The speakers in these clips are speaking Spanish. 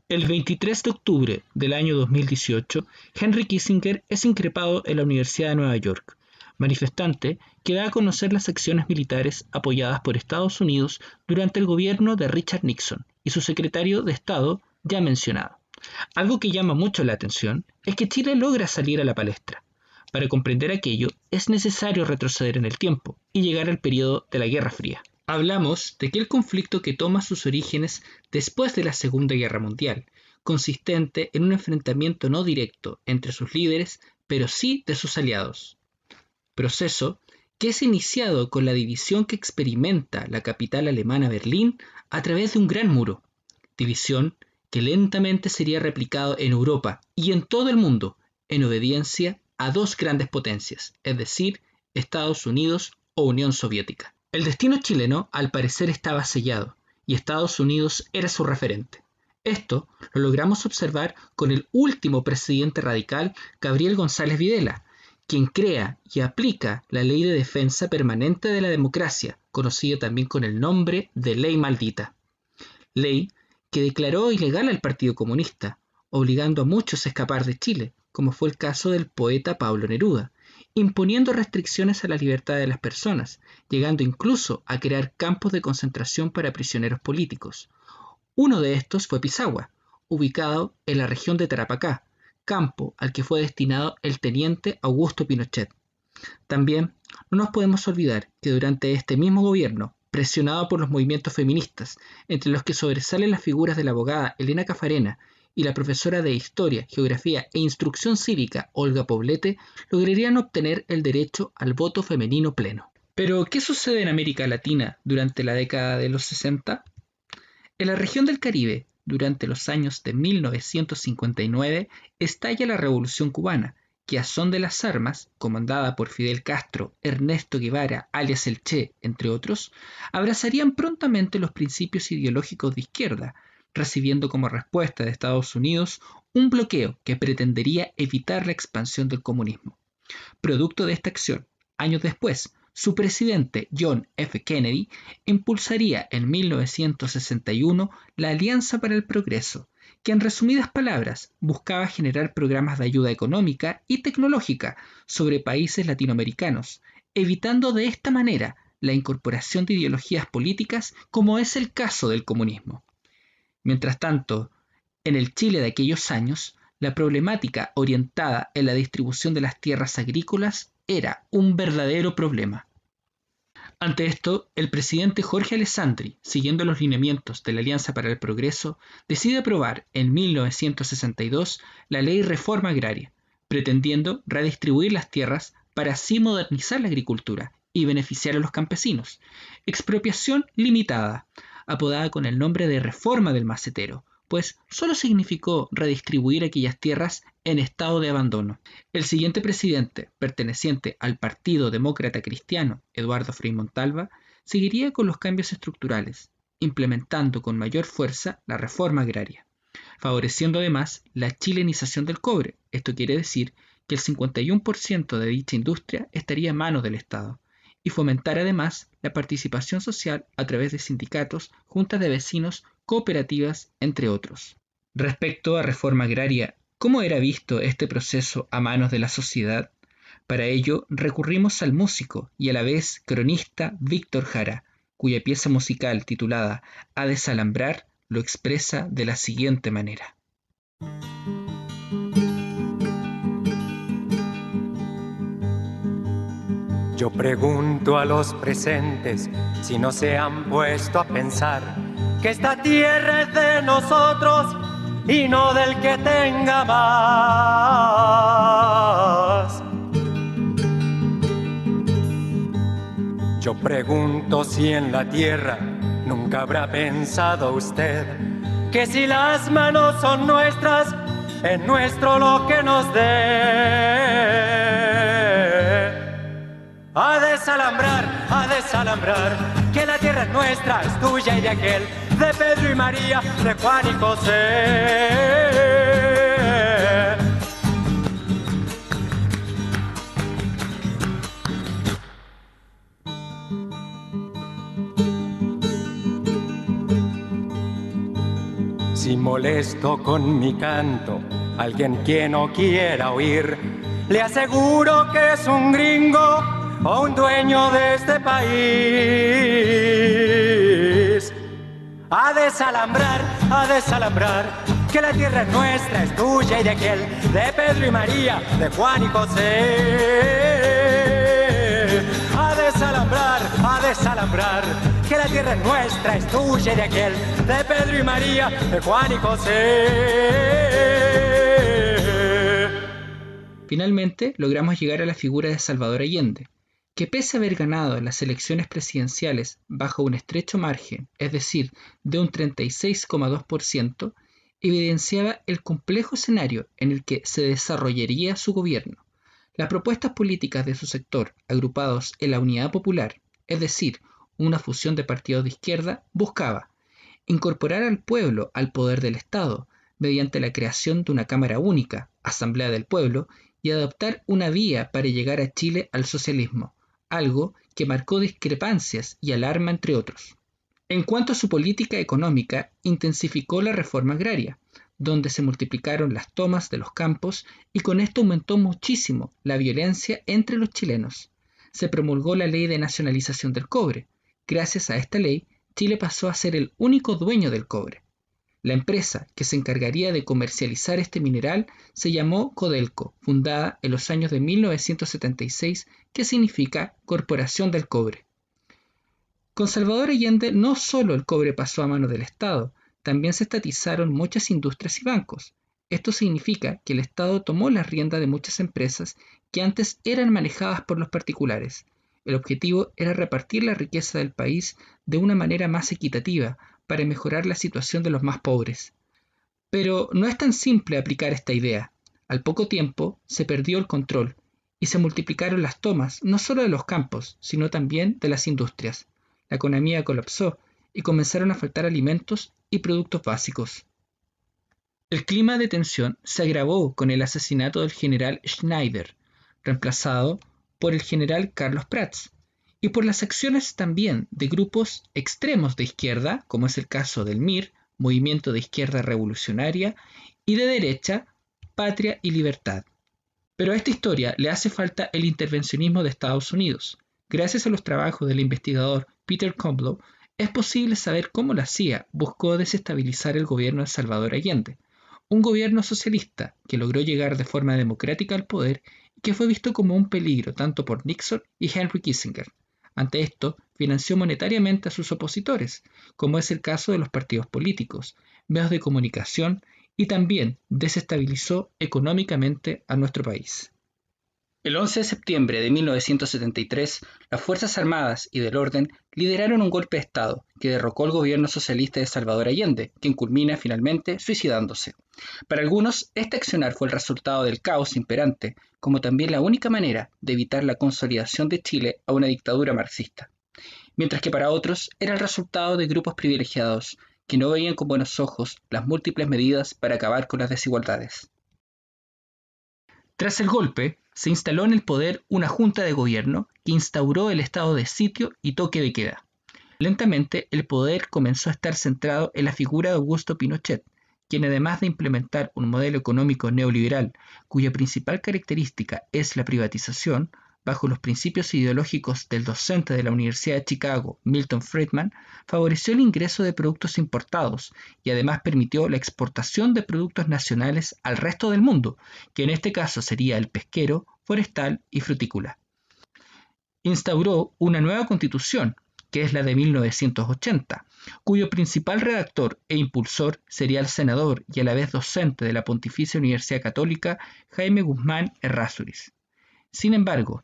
El 23 de octubre del año 2018, Henry Kissinger es increpado en la Universidad de Nueva York, manifestante que da a conocer las acciones militares apoyadas por Estados Unidos durante el gobierno de Richard Nixon y su secretario de Estado ya mencionado. Algo que llama mucho la atención es que Chile logra salir a la palestra. Para comprender aquello es necesario retroceder en el tiempo y llegar al periodo de la Guerra Fría. Hablamos de aquel conflicto que toma sus orígenes después de la Segunda Guerra Mundial, consistente en un enfrentamiento no directo entre sus líderes, pero sí de sus aliados. Proceso que es iniciado con la división que experimenta la capital alemana Berlín a través de un gran muro, división que lentamente sería replicado en Europa y en todo el mundo en obediencia a dos grandes potencias, es decir, Estados Unidos o Unión Soviética. El destino chileno al parecer estaba sellado y Estados Unidos era su referente. Esto lo logramos observar con el último presidente radical, Gabriel González Videla, quien crea y aplica la Ley de Defensa Permanente de la Democracia, conocida también con el nombre de Ley Maldita. Ley que declaró ilegal al Partido Comunista, obligando a muchos a escapar de Chile, como fue el caso del poeta Pablo Neruda, imponiendo restricciones a la libertad de las personas, llegando incluso a crear campos de concentración para prisioneros políticos. Uno de estos fue Pisagua, ubicado en la región de Tarapacá, campo al que fue destinado el teniente Augusto Pinochet. También no nos podemos olvidar que durante este mismo gobierno, presionado por los movimientos feministas, entre los que sobresalen las figuras de la abogada Elena Cafarena y la profesora de Historia, Geografía e Instrucción Cívica Olga Poblete, lograrían obtener el derecho al voto femenino pleno. Pero, ¿qué sucede en América Latina durante la década de los 60? En la región del Caribe, durante los años de 1959, estalla la Revolución Cubana, que a son de las armas, comandada por Fidel Castro, Ernesto Guevara, alias El Che, entre otros, abrazarían prontamente los principios ideológicos de izquierda, recibiendo como respuesta de Estados Unidos un bloqueo que pretendería evitar la expansión del comunismo. Producto de esta acción, años después, su presidente John F. Kennedy impulsaría en 1961 la Alianza para el Progreso, que en resumidas palabras buscaba generar programas de ayuda económica y tecnológica sobre países latinoamericanos, evitando de esta manera la incorporación de ideologías políticas como es el caso del comunismo. Mientras tanto, en el Chile de aquellos años, la problemática orientada en la distribución de las tierras agrícolas era un verdadero problema. Ante esto, el presidente Jorge Alessandri, siguiendo los lineamientos de la Alianza para el Progreso, decide aprobar en 1962 la Ley Reforma Agraria, pretendiendo redistribuir las tierras para así modernizar la agricultura y beneficiar a los campesinos. Expropiación limitada, apodada con el nombre de Reforma del Macetero, pues solo significó redistribuir aquellas tierras en estado de abandono. El siguiente presidente, perteneciente al Partido Demócrata Cristiano, Eduardo Frei Montalva, seguiría con los cambios estructurales, implementando con mayor fuerza la reforma agraria, favoreciendo además la chilenización del cobre. Esto quiere decir que el 51% de dicha industria estaría en manos del Estado, y fomentar además la participación social a través de sindicatos, juntas de vecinos, cooperativas, entre otros. Respecto a reforma agraria, ¿cómo era visto este proceso a manos de la sociedad? Para ello recurrimos al músico y a la vez cronista Víctor Jara, cuya pieza musical titulada A desalambrar lo expresa de la siguiente manera. Yo pregunto a los presentes si no se han puesto a pensar que esta tierra es de nosotros y no del que tenga más. Yo pregunto si en la tierra nunca habrá pensado usted que si las manos son nuestras, es nuestro lo que nos dé. A desalambrar, que la tierra es nuestra, es tuya y de aquel, de Pedro y María, de Juan y José. Si molesto con mi canto a alguien que no quiera oír, le aseguro que es un gringo o un dueño de este país. A desalambrar, que la tierra es nuestra, es tuya y de aquel, de Pedro y María, de Juan y José. A desalambrar, que la tierra es nuestra, es tuya y de aquel, de Pedro y María, de Juan y José. Finalmente, logramos llegar a la figura de Salvador Allende, que pese a haber ganado las elecciones presidenciales bajo un estrecho margen, es decir, de un 36,2%, evidenciaba el complejo escenario en el que se desarrollaría su gobierno. Las propuestas políticas de su sector, agrupados en la Unidad Popular, es decir, una fusión de partidos de izquierda, buscaba incorporar al pueblo al poder del Estado mediante la creación de una Cámara Única, Asamblea del Pueblo, y adoptar una vía para llegar a Chile al socialismo, algo que marcó discrepancias y alarma entre otros. En cuanto a su política económica, intensificó la reforma agraria, donde se multiplicaron las tomas de los campos y con esto aumentó muchísimo la violencia entre los chilenos. Se promulgó la Ley de Nacionalización del Cobre. Gracias a esta ley, Chile pasó a ser el único dueño del cobre. La empresa que se encargaría de comercializar este mineral se llamó Codelco, fundada en los años de 1976, que significa Corporación del Cobre. Con Salvador Allende no solo el cobre pasó a manos del Estado, también se estatizaron muchas industrias y bancos. Esto significa que el Estado tomó la rienda de muchas empresas que antes eran manejadas por los particulares. El objetivo era repartir la riqueza del país de una manera más equitativa para mejorar la situación de los más pobres. Pero no es tan simple aplicar esta idea. Al poco tiempo se perdió el control y se multiplicaron las tomas no solo de los campos, sino también de las industrias. La economía colapsó y comenzaron a faltar alimentos y productos básicos. El clima de tensión se agravó con el asesinato del general Schneider, reemplazado por el general Carlos Prats, y por las acciones también de grupos extremos de izquierda, como es el caso del MIR, Movimiento de Izquierda Revolucionaria, y de derecha, Patria y Libertad. Pero a esta historia le hace falta el intervencionismo de Estados Unidos. Gracias a los trabajos del investigador Peter Comblow, es posible saber cómo la CIA buscó desestabilizar el gobierno de Salvador Allende, un gobierno socialista que logró llegar de forma democrática al poder y que fue visto como un peligro tanto por Nixon y Henry Kissinger. Ante esto, financió monetariamente a sus opositores, como es el caso de los partidos políticos, medios de comunicación y también desestabilizó económicamente a nuestro país. El 11 de septiembre de 1973, las Fuerzas Armadas y del Orden lideraron un golpe de Estado que derrocó al gobierno socialista de Salvador Allende, quien culmina finalmente suicidándose. Para algunos, este accionar fue el resultado del caos imperante, como también la única manera de evitar la consolidación de Chile a una dictadura marxista. Mientras que para otros era el resultado de grupos privilegiados que no veían con buenos ojos las múltiples medidas para acabar con las desigualdades. Tras el golpe, se instaló en el poder una junta de gobierno que instauró el estado de sitio y toque de queda. Lentamente, el poder comenzó a estar centrado en la figura de Augusto Pinochet, quien además de implementar un modelo económico neoliberal cuya principal característica es la privatización, bajo los principios ideológicos del docente de la Universidad de Chicago, Milton Friedman, favoreció el ingreso de productos importados y además permitió la exportación de productos nacionales al resto del mundo, que en este caso sería el pesquero, forestal y frutícola. Instauró una nueva constitución, que es la de 1980, cuyo principal redactor e impulsor sería el senador y a la vez docente de la Pontificia Universidad Católica, Jaime Guzmán Errázuriz. Sin embargo,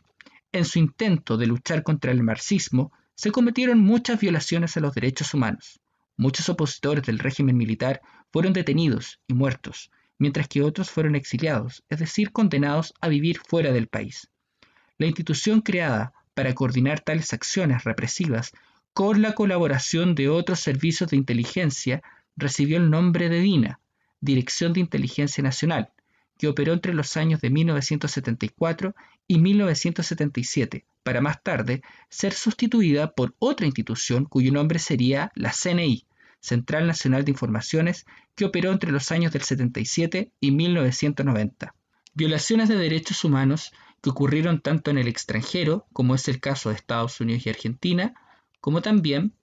en su intento de luchar contra el marxismo, se cometieron muchas violaciones a los derechos humanos. Muchos opositores del régimen militar fueron detenidos y muertos, mientras que otros fueron exiliados, es decir, condenados a vivir fuera del país. La institución creada para coordinar tales acciones represivas, con la colaboración de otros servicios de inteligencia, recibió el nombre de DINA, Dirección de Inteligencia Nacional, que operó entre los años de 1974 y 1977, para más tarde ser sustituida por otra institución cuyo nombre sería la CNI, Central Nacional de Informaciones, que operó entre los años del 77 y 1990. Violaciones de derechos humanos que ocurrieron tanto en el extranjero, como es el caso de Estados Unidos y Argentina, como también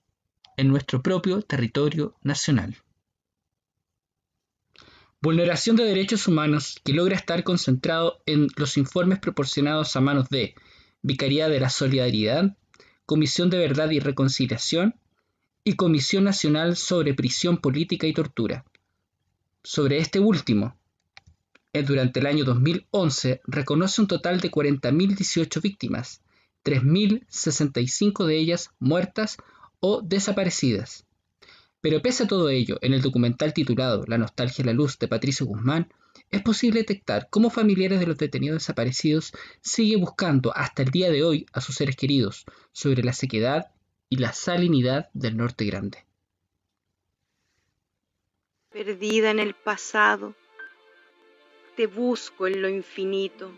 en nuestro propio territorio nacional. Vulneración de derechos humanos que logra estar concentrado en los informes proporcionados a manos de Vicaría de la Solidaridad, Comisión de Verdad y Reconciliación y Comisión Nacional sobre Prisión Política y Tortura. Sobre este último, durante el año 2011 reconoce un total de 40.018 víctimas, 3.065 de ellas muertas o desaparecidas. Pero pese a todo ello, en el documental titulado La nostalgia y la luz de Patricio Guzmán, es posible detectar cómo familiares de los detenidos desaparecidos siguen buscando hasta el día de hoy a sus seres queridos sobre la sequedad y la salinidad del Norte Grande. Perdida en el pasado, te busco en lo infinito.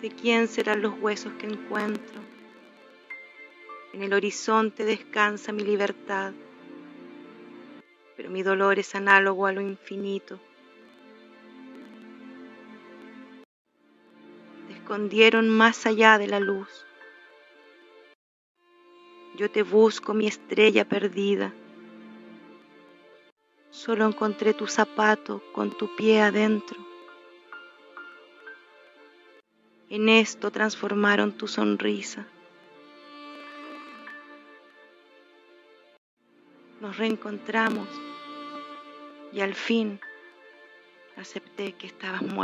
¿De quién serán los huesos que encuentro? En el horizonte descansa mi libertad, pero mi dolor es análogo a lo infinito. Te escondieron más allá de la luz. Yo te busco, mi estrella perdida. Solo encontré tu zapato con tu pie adentro. En esto transformaron tu sonrisa. Nos reencontramos y al fin acepté que estabas muerta.